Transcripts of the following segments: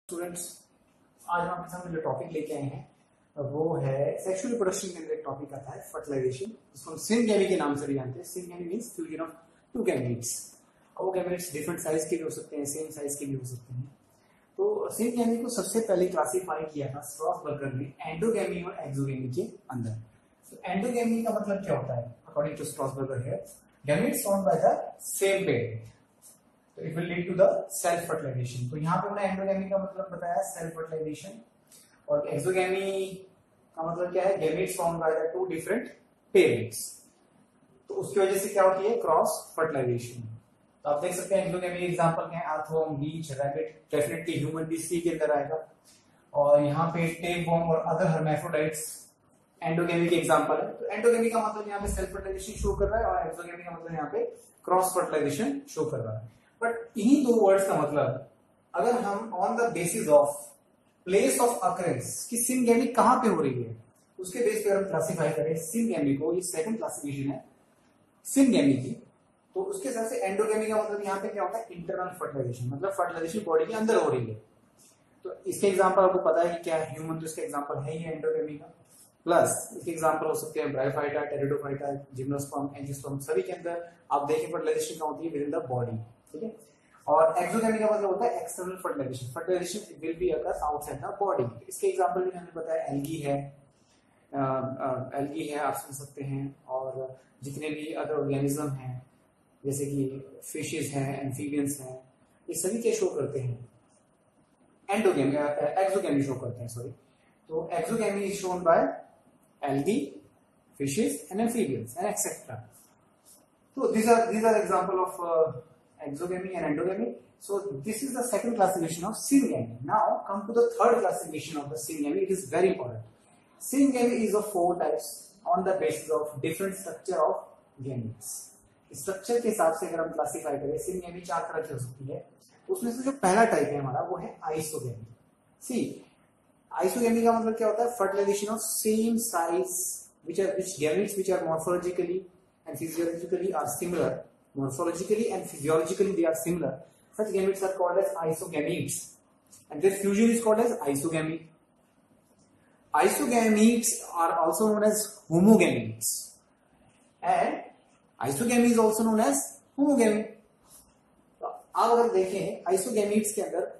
Students, आज हम आपके सामने जो टॉपिक लेके आए हैं वो है सेक्सुअल रिप्रोडक्शन के अंदर एक टॉपिक आता है फर्टिलाइजेशन, जिसको हम सिनगैमी के नाम से भी जानते हैं। Syngamy means fusion of two gametes. और वो गैमेट्स डिफरेंट साइज के भी हो सकते हैं, सेम साइज के भी हो सकते हैं। तो सिनगैमी को सबसे पहले क्लासीफाई किया था स्ट्रॉसबर्गर ने एंडोगैमी और एक्सोगैमी के अंदर। तो एंडोगैमी का मतलब क्या होता है? अकॉर्डिंग टू स्ट्रॉसबर्गर है gametes formed by the same parent, तो it will lead to the self fertilisation. तो यहाँ पे हमने एंडोगैमी का मतलब बताया सेल्फ फर्टिलाइजेशन, और एक्सोगैमी का मतलब क्या है? Gametes formed by the two different parents. तो उसकी वजह से क्या होती है? Cross fertilization. तो आप देख सकते हैं एक्सोगैमी एग्जांपल क्या है? Earthworm, leech, rabbit, definitely human भी सी के अंदर आएगा। और यहाँ पे टेपवर्म और अदर हर्मैफ्रोडाइट्स एंडोगैमी के एग्जांपल है। तो एंडोगैमी का मतलब यहाँ पे सेल्फ फर्टिलाइजेशन शो कर रहा है, और एक्सोगैमी का मतलब यहाँ पे क्रॉस फर्टिलाइजेशन शो कर रहा है। बट इन्हीं दो वर्ड्स का मतलब अगर हम on the basis of place of occurrence की सिनगैमी कहां पे हो रही है उसके बेस पे हम क्लासिफाई करें सिनगैमी को, ये सेकंड क्लासिफिकेशन है सिनगैमी की, तो उसके हिसाब से एंडोगैमी का मतलब यहाँ पे क्या होता है? इंटरनल फर्टिलाइजेशन, मतलब फर्टिलाइजेशन बॉडी के अंदर हो रही है। तो इसके एग्जांपल आपको पता है कि क्या है? ह्यूमन, तो इसका एग्जांपल है ही एंडोगैमी का। प्लस इसके एग्जांपल हो सकते हैं ब्रायोफाइटा, टेरिडोफाइटा, जिम्नोस्पर्म, एंजियोस्पर्म, सभी के अंदर आप देखें फर्टिलाइजेशन कहां होती है? Within the body. ठीक है। और एक्सोगैमी का मतलब होता है external fertilisation. Fertilisation will be occur outside the body. इसके एग्जांपल भी हमने बताया एल्गी है, एल्गी है आप सुन सकते हैं, और जितने भी अदर ऑर्गेनिज्म हैं जैसे कि फिशेस हैं, एम्फीबियंस हैं, ये सभी क्या शो करते हैं? एंडोगैमी, एक्सोगैमी शो करते हैं, सॉरी। तो exogamy is shown by algae, fishes and amphibians and etcetera. So these are example of exogamy and endogamy. So this is the second classification of syngamy. Now come to the third classification of the syngamy. It is very important. Syngamy is of four types on the basis of different structure of gametes. Structure के हिसाब से अगर हम classify करें syngamy चार तरह की हो सकती है। उसमें से जो पहला टाइप है हमारा वो है आइसोगैमी। सी, आइसोगैमी का मतलब क्या होता है? Fertilization of same size which gametes which are morphologically and physiologically are similar. Morphologically and physiologically they are similar. Such gametes are called as isogametes, and their fusion is called as isogamy. Isogametes are also known as homogametes, and isogamy is also known as homogamy. तो आप अगर देखें आइसोगैमीट्स के अंदर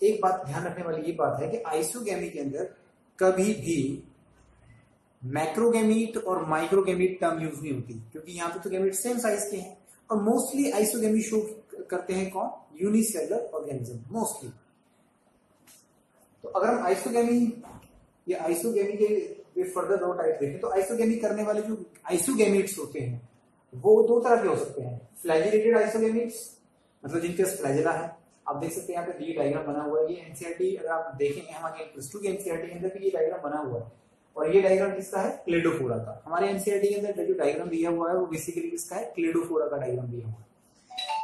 एक बात ध्यान रखने वाली ये बात है कि आइसोगैमी के अंदर कभी भी मैक्रोगैमीट और माइक्रोगैमीट टर्म यूज नहीं होती, क्योंकि यहाँ पे तो गैमीट सेम साइज के हैं। और मोस्टली आइसोगैमी शो करते हैं कौन? Unicellular organism mostly. तो अगर हम आइसोगैमी या आइसोगैमी के फर्दर दो टाइप देखें तो आइसोगैमी करने वाले जो आइसोगैमीट्स होते हैं वो दो तरह के हो सकते हैं। फ्लैजिलेटेड आइसोगैमीट्स, मतलब जिनके पास फ्लैजिला है। आप देख सकते हैं यहाँ पे ये डायग्राम बना हुआ है। ये एनसीईआरटी अगर आप देखें हमारे +2 के एनसीईआरटी के अंदर भी ये डायग्राम बना हुआ है। और ये डायग्राम किसका है? क्लेडोफोरा का। हमारे एनसीईआरटी के अंदर जो डायग्राम दिया हुआ है वो बेसिकली किसका है? क्लेडोफोरा का डायग्राम दिया हुआ है।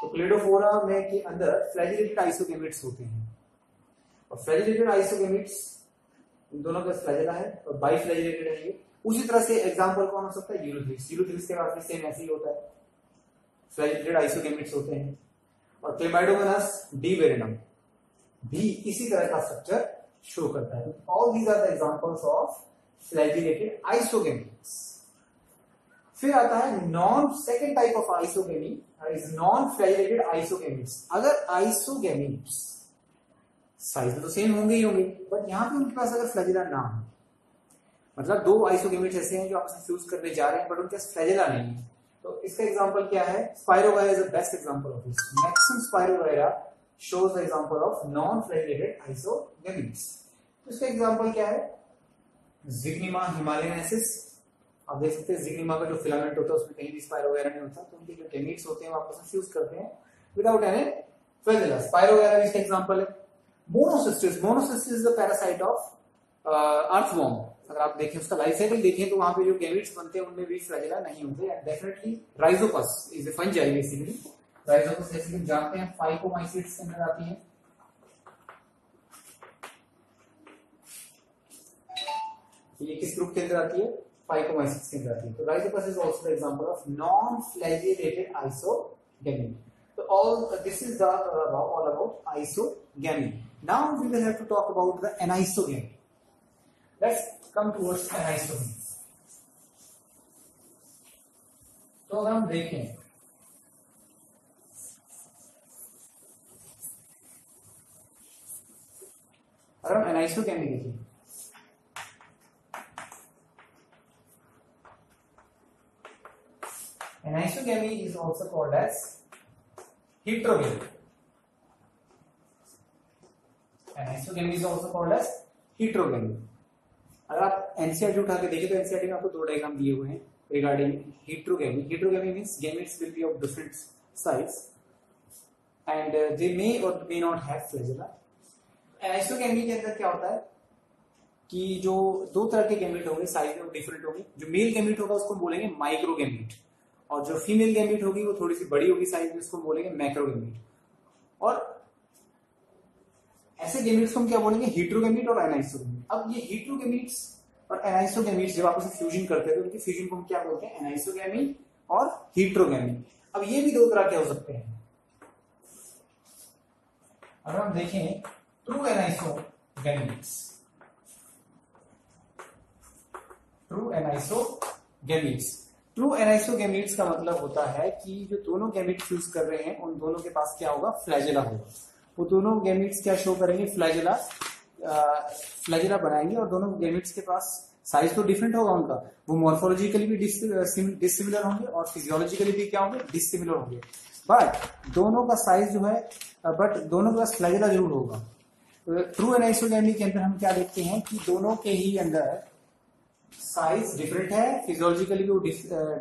तो क्लेडोफोरा में के अंदर फ्लैजिलेटेड आइसोगैमेट्स होते हैं, और फ्लैजिलेटेड आइसोगैमेट्स इन दोनों का फ्लैजिला है और बाइफ्लैजिलेटेड है ये। उसी तरह से एग्जांपल कौन हो सकता है? यूलोथ्रिक्स। यूलोथ्रिक्स के पास भी सेम ऐसे ही होता है, फ्लैजिलेटेड आइसोगैमेट्स होते हैं। और क्लेमाइडोमोनास डिवेरिनम भी इसी तरह का स्ट्रक्चर शो करता है। All these are the examples of flagellated isogametes. फिर आता है non second type of isogamy is non flagellated isogametes. अगर आइसोगैमीट्स साइज में तो सेम होंगे ही होंगे, बट यहां पे उनके पास अगर फ्लैजिला ना हो, मतलब दो आइसोगैमीट्स ऐसे हैं जो आपस में फ्यूज करने जा रहे हैं बट उनके पास फ्लैजिला नहीं है, तो इसका एग्जांपल क्या है? Spirogyra is the best example of this. Maximum Spirogyra shows the example of non flagellated isogametes. तो इसका एग्जांपल क्या है? जिग्निमा हिमालयनेसिस। आप देख सकते हैं जिग्निमा का जो फिलामेंट होता है उसमें कहीं भी स्पाइरोगायरा नहीं होता, तो उनके जो गैमीट्स होते हैं वो आपस में फ्यूज करते हैं विदाउट एनी फ्लैजिला। स्पाइरोगायरा भी इसका एग्जांपल है। Monocystis, Monocystis is the parasite of earthworm. अगर आप देखें उसका लाइफ साइकिल देखें तो वहां पे जो गैमीट्स बनते हैं उनमें भी फ्लैजिला नहीं होते। And definitely Rhizopus is a fungi basically. Rhizopus जैसे हम जानते हैं फाइकोमाइसीट्स के अंदर आती है। ये किस ग्रुप के अंदर आती है? फाइकोमाइसीट्स के अंदर आती है। तो Rhizopus is also the example of non flagellated isogamy. तो all this is the all about isogamy. Now we will have to talk about the anisogamy. Let's come towards anisogamy. तो अगर हम देखें अगर हम anisogamy देखें anisogamy is also called as heterogamy. Anisogamy is also called as heterogamy. अगर आप NCERT उठा के देखें तो एनसीईआरटी में आपको दो डायग्राम दिए हुए हैं regarding heterogamy. Heterogamy means gametes will be of different size and they may or may not have flagella. Anisogamy के अंदर क्या होता है कि जो दो तरह के गैमेट होंगे साइज में डिफरेंट होंगे. जो मेल गैमेट होगा उसको बोलेंगे माइक्रोगैमेट और जो फीमेल गैमेट होगी वो थोड़ी सी बड़ी होगी साइज में, उसको बोलेंगे मैक्रोगैमेट. और ऐसे गैमेट्स को हम क्या बोलेंगे हेटेरोगैमेट और एनाइसोगैमेट. अब ये हेटेरोगैमेट्स और एनाइसोगैमेट्स जब आप उसे फ्यूजन करते हैं तो उनकी फ्यूजन को हम क्या बोलते हैं एनाइसोगैमी और हेटेरोगैमी. अब ये भी दो तरह के हो सकते हैं. अगर हम देखें ट्रू एनाइसोगैमेट्स, ट्रू एनाइसोगैमेट्स का मतलब होता है कि जो दोनों गैमेट फ्यूज कर रहे हैं उन दोनों के पास क्या होगा फ्लैजेला होगा. वो दोनों गैमेट्स क्या शो करेंगे फ्लैजेला बनाएंगे और दोनों गैमेट्स के पास साइज तो डिफरेंट होगा उनका. वो मॉर्फोलॉजिकली भी डिसिमिलर होंगे और फिजियोलॉजिकली भी क्या होंगे डिसिमिलर होंगे. बट दोनों का साइज जो है दोनों के पास फ्लैजेला जरूर होगा. ट्रू एनाइसोगैमी के अंदर हम क्या देखते हैं कि दोनों के ही अंदर साइज डिफरेंट है, फिजियोलॉजिकली भी वो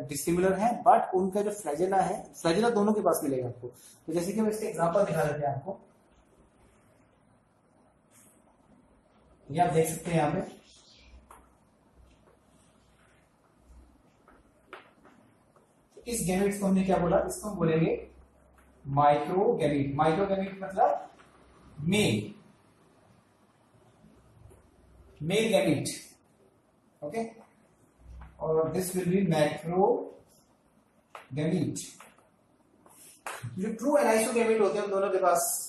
डिसिमिलर है, बट उनका जो फ्लैजेला है फ्लैजेला दोनों के पास मिलेगा आपको. तो जैसे कि हम इसके एग्जांपल दिखा देते हैं आपको. ये आप देख सकते हैं यहां पे इस गैमेट्स को हमने क्या बोला, इसको हम बोलेंगे माइक्रोगैमेट. माइक्रोगैमेट मतलब मेल गैमेट. ओके. और दिस विल बी मैक्रोगैमेट. जो ट्रू एनाइसोगैमेट होते हैं दोनों के पास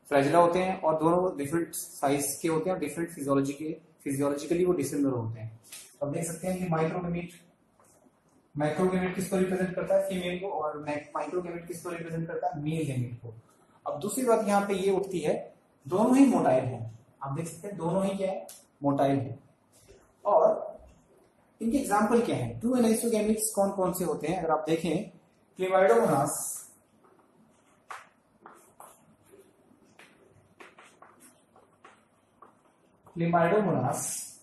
फ्लैजेला होते हैं और दोनों डिफरेंट साइज के होते हैं, डिफरेंट फिजियोलॉजिकली वो डिसिमिलर होते हैं. अब देख सकते हैं कि माइक्रोगैमेट किसको रिप्रेजेंट करता है फीमेल को और माइक्रोगैमेट किसको रिप्रेजेंट करता है मेल गैमेट को. अब दूसरी बात यहाँ पे ये उठती है दोनों ही मोटाइल हैं. आप देख सकते हैं दोनों ही क्या है मोटाइल है. और इनके एग्जाम्पल क्या है ट्रू एनाइसोगैमेट्स कौन कौन से होते हैं. अगर आप देखें Chlamydomonas,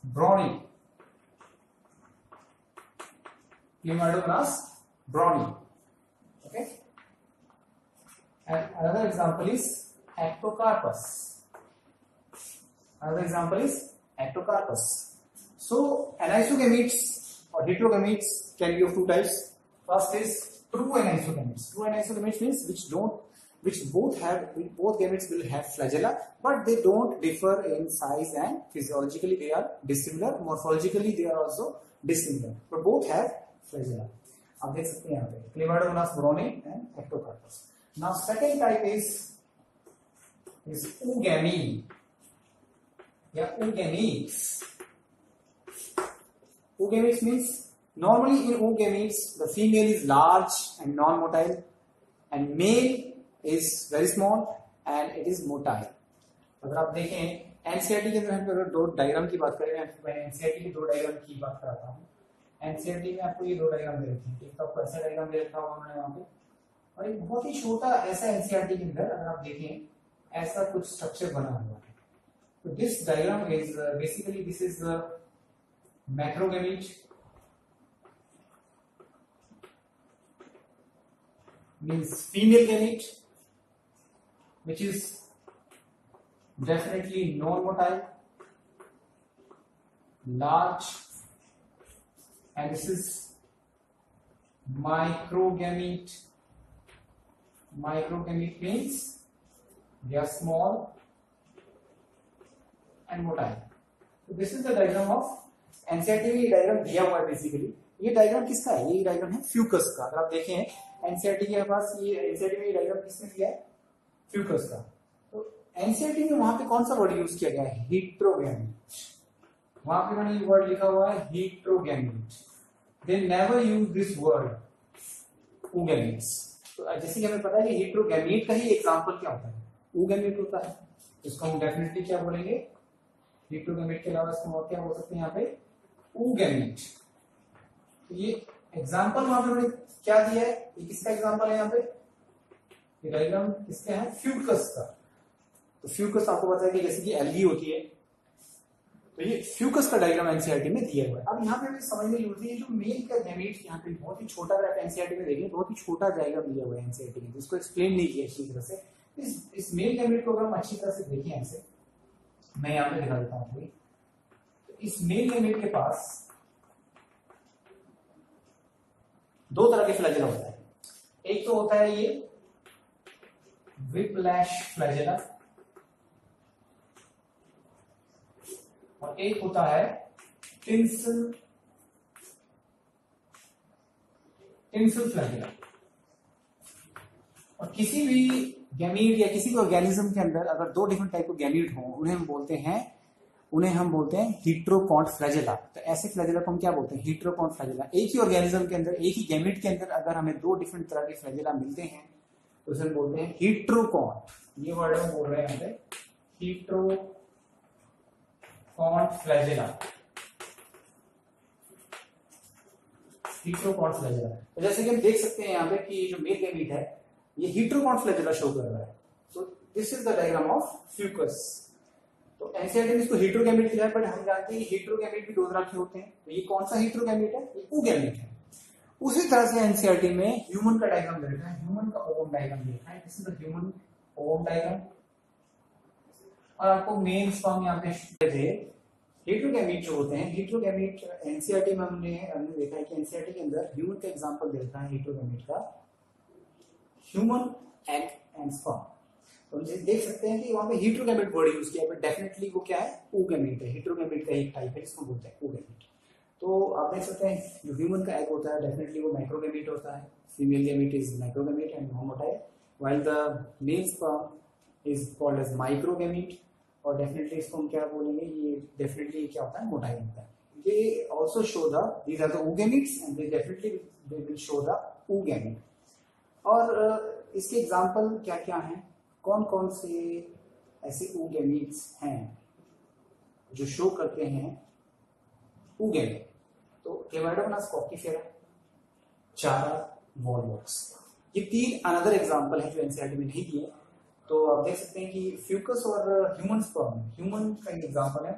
brownie, okay, and another example is ectocarpus. So anaisogamites or heterogametes can be of two types. First is true anaisogamites. True anaisogamites means which both gametes will have flagella, but they don't differ in size and physiologically they are dissimilar. Morphologically they are also dissimilar, but both have flagella. आप देख सकते हैं यहाँ पे Chlamydomonas, brownie and ectocarpus. Now second type is oogamy या oogametes. Oogametes means normally in oogametes the female is large and non-motile and male is very small and it is motile. अगर आप देखें एनसीईआरटी के अंदर हम अगर दो diagram की बात करें, मैं एनसीईआरटी के दो डायग्राम की बात कराता हूँ. एनसीईआरटी में आपको ये दो डायग्राम दे रखे हैं. एक तो ऐसा डायग्राम दे रखा होगा उन्होंने वहां पे और एक बहुत ही छोटा ऐसा एनसीईआरटी के अंदर अगर आप देखें ऐसा कुछ स्ट्रक्चर बना हुआ है. तो this diagram is basically this is the macrogamete means female gamete which is definitely non-motile, large, and this is microgamete. Microgamete means they are small and motile. So this is the diagram of NCERT में. ये diagram दिया हुआ है basically. ये diagram किसका है? ये diagram है फ्यूकस का. अगर आप देखें एनसीईआरटी के पास ये एनसीईआरटी में ये डायग्राम किसने दिया है फ्यूकस का. तो एनसीईआरटी में वहां पे कौन सा वर्ड यूज किया गया है? हेट्रोगैमीट। वहां पे मैंने वर्ड लिखा हुआ है heterogamete. They never use this word oogametes। तो जैसे कि हमें पता है कि हेट्रोगैमीट का ही एग्जांपल क्या होता है? oogamete होता है। इसको हम डेफिनेटली क्या बोलेंगे? हेट्रोगैमीट के अलावा इसको और क्या बोल सकते हैं यहाँ पे? oogamete। तो ये एग्जांपल वहां पे मैंने क्या दिया है? ये किसका एग्जांपल है यहाँ पे? ये डायग्राम किसका है? फ्यूकस का। तो फ्यूकस आपको पता है कि जैसे कि एल्गी होती है, तो ये फ्यूकस का डायग्राम एनसीईआरटी में दिया हुआ है। अब यहाँ पे हमें समझने की जरूरत है, जो मेल का गैमेट्स यहाँ पे बहुत ही छोटा, अगर आप एनसीईआरटी में देखें बहुत ही छोटा डायग्राम दिया हुआ है एनसीईआरटी में, जिसको एक्सप्लेन नहीं किया अच्छी तरह से। इस मेल गैमेट को अगर हम अच्छी तरह से देखें ऐसे, मैं यहाँ पे दिखा देता हूँ। तो इस मेल गैमेट के पास दो तरह के फ्लैजेला होता है। एक तो होता है ये व्हिपलैश फ्लैजेला, और एक होता है टिंसल फ्लैजेला। और किसी भी गैमीट या किसी भी ऑर्गेनिज्म के अंदर अगर दो डिफरेंट टाइप के गैमीट हों, उन्हें हम बोलते हैं हेट्रोकॉन्ट फ्लैजेला। तो ऐसे फ्लैजेला को हम क्या बोलते हैं? हेट्रोकॉन्ट फ्लैजेला। एक ही ऑर्गेनिज्म के अंदर, एक ही गैमीट के अंदर अगर हमें दो डिफरेंट तरह के फ्लैजेला मिलते हैं तो उसे हम बोलते हैं हेट्रोकॉन्ट। ये वर्ड हम बोल रहे हैं यहाँ पे, हेट्रोकॉन्ट फ्लैजेला। हेट्रोकॉन्ट फ्लैजेला। तो जैसे कि हम देख सकते हैं यहाँ पे कि जो मेल गैमीट है ये हेट्रोकॉन्ट फ्लैजेला शो कर रहा है। So this is the diagram of Fucus. तो एनसीईआरटी में इसको हेट्रोगैमीट किया है, बट हम जानते हैं कि हेट्रोगैमीट भी दो तरह के होते हैं। तो ये कौन सा हेट्रोगैमीट है? ये oogamete है। उसी तरह से एनसीईआरटी में ह्यूमन का डायग्राम दे रखा है, ह्यूमन का ओवम डायग्राम दे रखा है। This is the human ovum diagram. और आपको मेन स्पर्म यहाँ पे हेट्रोगैमीट जो होते हैं, हेट्रोगैमीट एनसीईआरटी में हमने देखा है कि एनसीईआरटी के अंदर ह्यूमन का एग्जांपल दे रखा है हेट्रोगैमीट का, ह्यूमन एग एंड स्पर्म। तो हम देख सकते हैं कि वहां पे हेट्रोगैमीट वर्ड यूज किया है, बट डेफिनेटली वो क्या है? oogamete है। हेट्रोगैमीट का एक टाइप है, इसको बोलते हैं oogamete। तो आप देख सकते हैं जो ह्यूमन का एग होता है डेफिनेटली वो माइक्रोगैमीट होता है। Female gamete is microgamete and non-motile, while the male sperm is called as microgamete. और डेफिनेटली इसको हम क्या बोलेंगे? ये डेफिनेटली क्या होता है? मोटाइल होता है। They also show these are the oogametes and they will show the oogamete। और इसके एग्जाम्पल क्या क्या हैं? कौन कौन से ऐसे oogametes हैं जो शो करते हैं oogamete? तो क्लेमाइडोमोनास कॉकीफेरा, चारा, वॉलवॉक्स, ये तीन अनदर एग्जाम्पल है जो एनसीईआरटी में नहीं दिए। तो आप देख सकते हैं कि फ्यूकस और ह्यूमन स्पर्म, ह्यूमन का ये एग्जाम्पल है,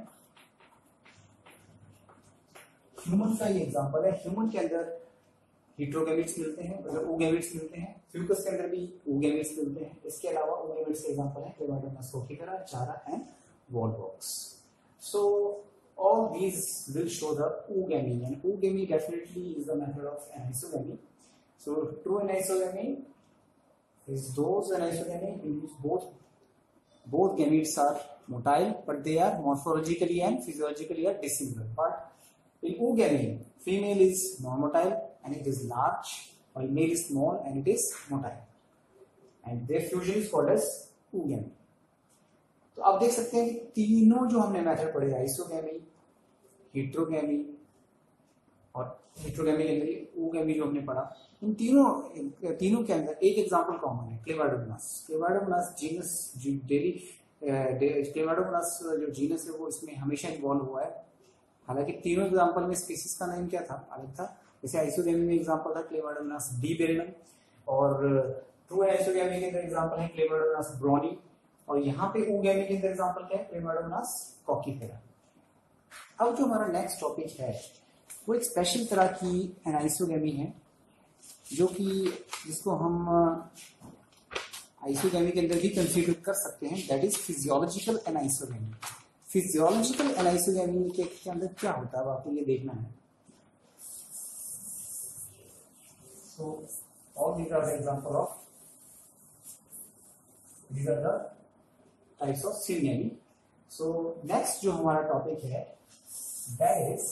ह्यूमन का ये एग्जांपल है। ह्यूमन के अंदर हेट्रोगैमीट्स मिलते हैं, मतलब oogametes मिलते हैं। फ्यूकस के अंदर भी oogametes मिलते हैं। इसके अलावा oogametes के एग्जांपल है क्लेमाइडोमोनास कॉकीफेरा, चारा and Volvox. So all these will show the oogamy, and oogamy definitely is the method of anisogamy. So true anisogamy is those anisogamy in which both gametes are motile, but they are morphologically and physiologically are dissimilar. But in oogamy, female is non-motile and it is large, while male is small and it is motile, and their fusion is called as oogamy. तो आप देख सकते हैं कि तीनों जो हमने method पढ़े, आइसोगैमी, हेट्रोगैमी और हेट्रोगैमी के अंदर oogamete जो हमने पढ़ा, इन तीनों के अंदर एक एग्जांपल कॉमन है, क्लेमाइडोमोनास। क्लेमाइडोमोनास जीनस क्लेमाइडोमोनास जो जीनस है वो इसमें हमेशा इन्वॉल्व हुआ है। हालांकि तीनों एग्जांपल में स्पीसीज का नाम क्या था? अलग था। जैसे आइसोगैमी में एग्जांपल था क्लेमाइडोमोनास डिबेरिनम, और ट्रू आइसोगैमी के अंदर एग्जांपल है क्लेमाइडोमोनास ब्रोनी, और यहाँ पे oogamete के अंदर एग्जांपल क्या है? क्लेमाइडोमोनास कॉकीफेरा। अब जो हमारा नेक्स्ट टॉपिक है वो एक स्पेशल तरह की एनाइसोगैमी है, जो कि जिसको हम आइसोगैमी के अंदर भी कंसीडर कर सकते हैं, that is physiological anisogamy. Physiological anisogamy के अंदर क्या होता है आपको ये देखना है। So all these are the example of, these are the types of synonymy। so next जो हमारा टॉपिक है that is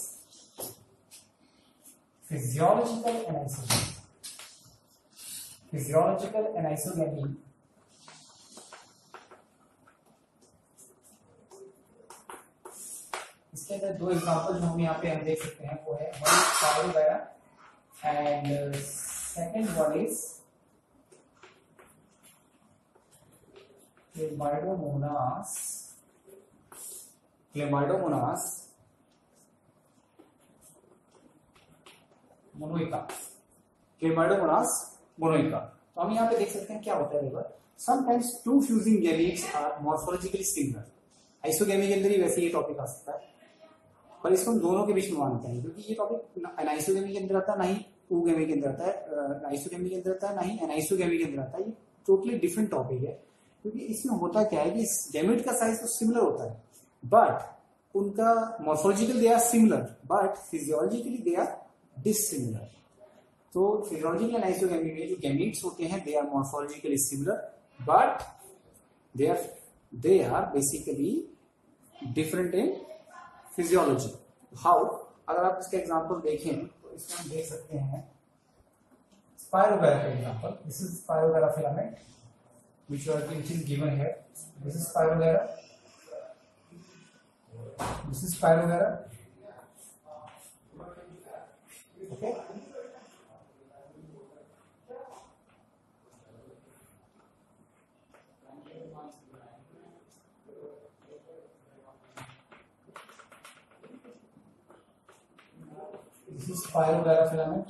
physiological anisogamy। physiological anisogamy इसके अंदर दो एग्जांपल जो हम यहाँ पे हम देख सकते हैं वो है one Spirogyra and second one is Chlamydomonas monoica. Chlamydomonas monoica. तो हम यहाँ पे देख सकते हैं क्या होता है। Sometimes two fusing gametes are morphologically similar. Isogamy के अंदर ही वैसे ये टॉपिक आ सकता है, पर इसको हम दोनों के बीच में मानते हैं क्योंकि ये टॉपिक एनाइसोगैमी के अंदर आता है, ना ही ooगैमी के अंदर आता है, आइसोगैमी के अंदर आता है, ना ही एनाइसोगैमी के अंदर आता है। ये टोटली डिफरेंट टॉपिक है क्योंकि इसमें होता क्या है कि गैमेट का साइज तो सिमिलर होता है, बट उनका morphological they are similar but physiologically they are dissimilar. तो फिजियोलॉजिकल एनाइसोगैमी में जो गैमीट्स होते हैं they are morphologically similar but they are basically different in physiology. How? अगर आप इसका एग्जांपल देखें तो इसमें हम देख सकते हैं स्पाइरोगैरा का example. This is Spirogyra filament which is given here. This is Spirogyra, this is Spirogyra, okay. This is Spirogera filament.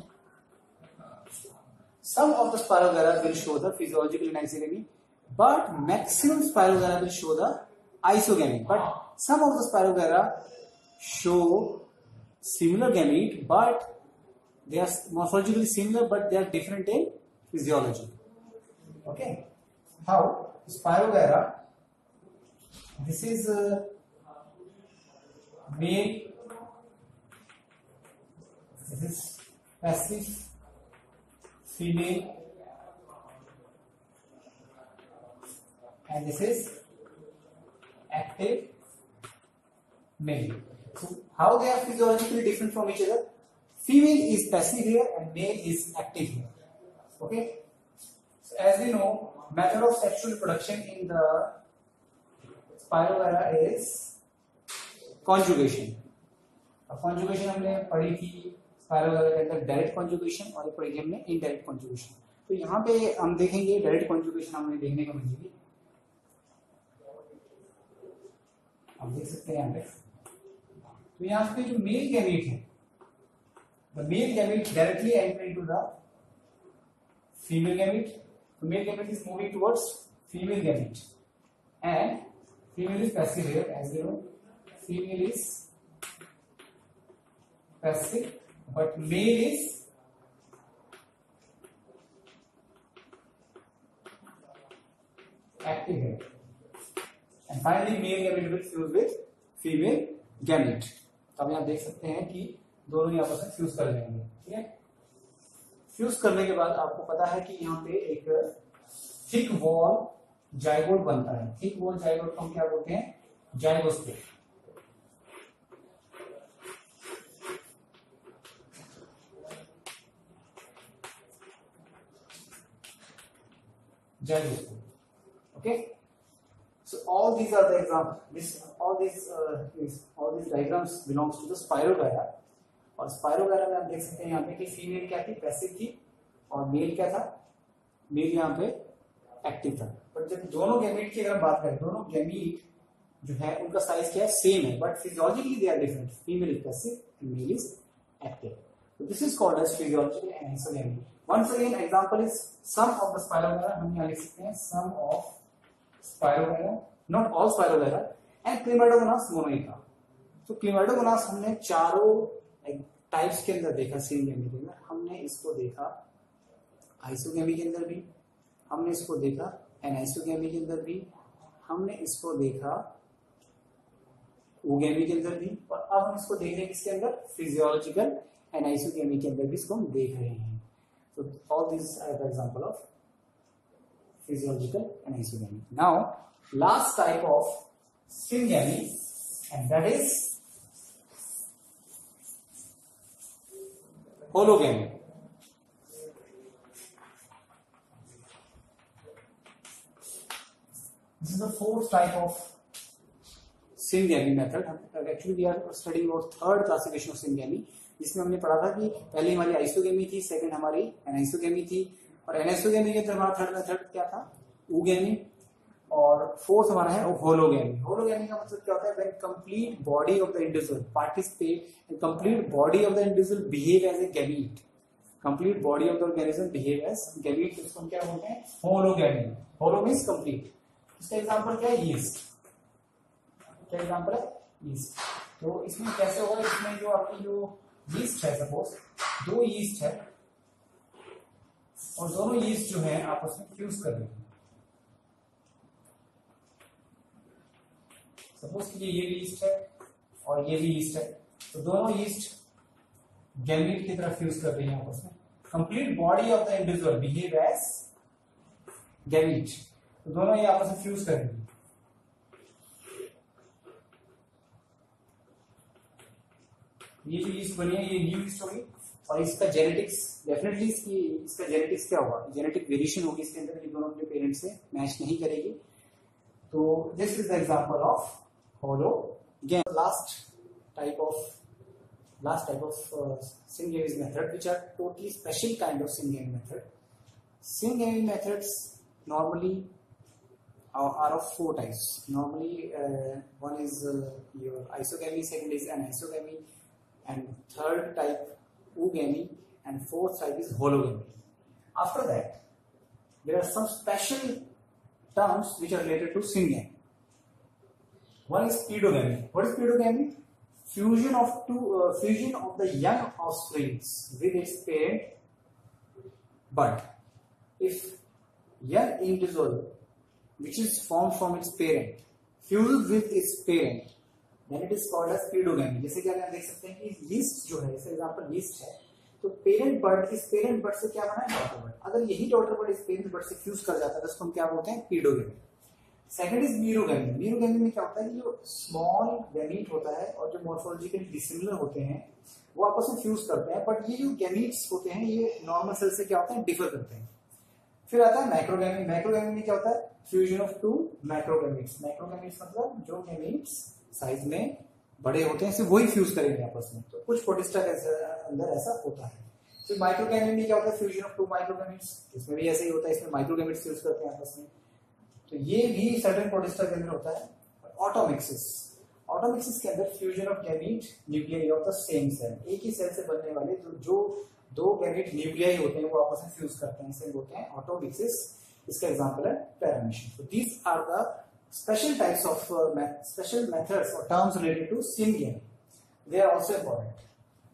Some of the Spirogera will show the physiological anisogamy, but maximum Spirogera will show the isogamy. But some of the Spirogera show similar gamete, but they are morphologically similar, but they are different in physiology. Okay. How? Spirogera. This is male. This is passive female and this is active male. So how they are physiologically different from each other? Female is passive here and male is active here. Okay. So as we know, method of sexual reproduction in the Spirogera is conjugation. अब conjugation हमने पढ़ी थी स्पाइरोगैरा के अंदर direct conjugation और एक पढ़ी हमने इनडायरेक्ट कॉन्जुगेशन। तो यहाँ पे हम देखेंगे डायरेक्ट कॉन्जुगेशन हमें देखने को मिलेगी। आप देख सकते हैं यहाँ पे, तो यहाँ पे जो मेल गैमीट है, the male gamete directly enter into the female gamete. तो male gamete is moving towards female gamete and female is passive here as you know. Female is passive but male is active here and finally male gamete will fuse with female gamete। अब यहाँ देख सकते हैं कि दोनों ही आपस में fuse कर लेंगे। ठीक है, फ्यूज करने के बाद आपको पता है कि यहाँ पे एक थिक वॉल जाइगोट बनता है। थिक वॉल जाइगोट को हम क्या बोलते हैं? Zygospore. Okay, so all these are the examples. All these diagrams belongs to the Spirogera। और Spirogera में आप देख सकते हैं यहाँ पे कि फीमेल क्या थी? पैसिव थी और मेल क्या था? मेल यहाँ पे एक्टिव था। पर जब दोनों गैमीट की अगर बात करें, दोनों गैमीट जो है उनका साइज क्या है? सेम है, but physiologically they are different. Female is passive and male is active. So this is called as physiological anisogamy. Once again, example is sum of the Spirogera. हम यहाँ लिख सकते हैं sum of Spirogera, not all Spirogera, and Chlamydomonas monoica. तो Chlamydomonas हमने चारों types के अंदर देखा, सेम गैमी के अंदर। हमने इसको देखा आइसोगैमी के अंदर भी, हमने इसको देखा एनाइसोगैमी के अंदर भी, हमने इसको देखा ooगैमी के अंदर भी, और अब हम इसको देख रहे हैं किसके अंदर? फिजियोलॉजिकल एनाइसोगैमी के अंदर भी इसको हम देख रहे हैं। So all these are the example of physiological anisogamy. Now, last type of syngamy, and that is hologamy. This is the fourth type of syngamy method, हम actually we are studying about third classification of syngamy, जिसमें हमने पढ़ा था कि पहले हमारी isogamy थी, second हमारी एनाइसोगेमी थी, और एनाइसोगेमी के अंदर हमारा थर्ड मेथड क्या था, ऊगेमी, और फोर्थ हमारा है होलोगेमी। होलोगेमी का मतलब क्या होता है, when complete body of the individual participate in complete body of the individual behave as a gamete, complete body of the organism behave as gamete, इसको हम क्या बोलते हैं, होलोगेमी। Holo means complete. इसका एग्जांपल क्या है, यीस्ट। क्या example है, यीस्ट। तो इसमें कैसे होगा, इसमें जो आपकी जो यीस्ट है, सपोज दो यीस्ट है और दोनों यीस्ट जो है आपस में फ्यूज कर देंगे। सपोज कि ये भी यीस्ट है और ये भी यीस्ट है, तो दोनों यीस्ट गैमीट की तरफ फ्यूज कर रही है आपस में। Complete body of the individual behave as gamete, तो दोनों ये आपस में फ्यूज करेंगे। ये जो यीस्ट बनी है ये न्यू यीस्ट होगी, और इसका जेनेटिक्स डेफिनेटली इसका जेनेटिक्स क्या होगा, जेनेटिक वेरिएशन होगी इसके अंदर, ये दोनों अपने पेरेंट्स से मैच नहीं करेगी। तो this is the example of hologamy. Last type of Singami method, which are totally special kind of Singami method. Singami methods normally are of four types. Normally, one is your isogamy, second is anisogamy, and third type oogamy, and fourth type is hologamy. After that, there are some special terms which are related to Singami. One is pedogamy. What is pedogamy? Fusion of the young offspring with its parent bud. If young individual which is formed from its parent fuses with its parent, then it is called as pedogamy. जैसे कि आप देख सकते हैं कि yeast जो है, जैसे एग्जांपल yeast है, तो पेरेंट बर्ड, इस पेरेंट बर्ड से क्या बना है, डॉटर बर्ड। अगर यही डॉटर बर्ड इस पेरेंट बर्ड से फ्यूज कर जाता है तो उसको हम क्या बोलते हैं, pedogamy। Second is merogamy. Merogamy में क्या होता है, जो स्मॉल गैमीट होता है और जो मॉर्फोलॉजिकली डिसिमिलर होते हैं वो आपस में फ्यूज करते हैं, बट ये जो गैमीट्स होते हैं ये नॉर्मल सेल से क्या होते हैं, डिफर करते हैं। फिर आता है मैक्रोगेमी। मैक्रोगेमी में क्या होता है, फ्यूजन ऑफ टू मैक्रोगेमीट्स। मैक्रोगेमीट्स मतलब जो गैमीट्स साइज में बड़े होते हैं सिर्फ वही फ्यूज करेंगे आपस में, तो कुछ प्रोटिस्टा के अंदर ऐसा होता है। फिर माइक्रोगेमी में क्या होता है, फ्यूजन ऑफ टू माइक्रोगेमीट्स, इसमें भी ऐसे ही होता है, इसमें माइक्रोगेमीट्स फ्यूज करते हैं आपस में, तो ये भी सर्टेन प्रोटिस्टा के अंदर होता है। ऑटोमिक्सिस, ऑटोमिक्सिस के अंदर fusion of gamete nuclei of the same cell, एक ही सेल से बनने वाले जो दो गैमीट न्यूक्लियाई होते हैं वो आपस में फ्यूज करते हैं, इसे बोलते हैं ऑटोमिक्सिस। इसका एग्जांपल है पैरामीशन। तो these are the special types of special methods और terms related to syngamy, they are also important.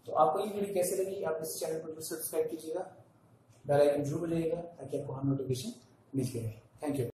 तो आपको ये वीडियो कैसे लगी, आप इस चैनल को सब्सक्राइब कीजिएगा, बेल आइकन जरूर बजाइएगा ताकि आपको हर नोटिफिकेशन मिल जाए। Thank you.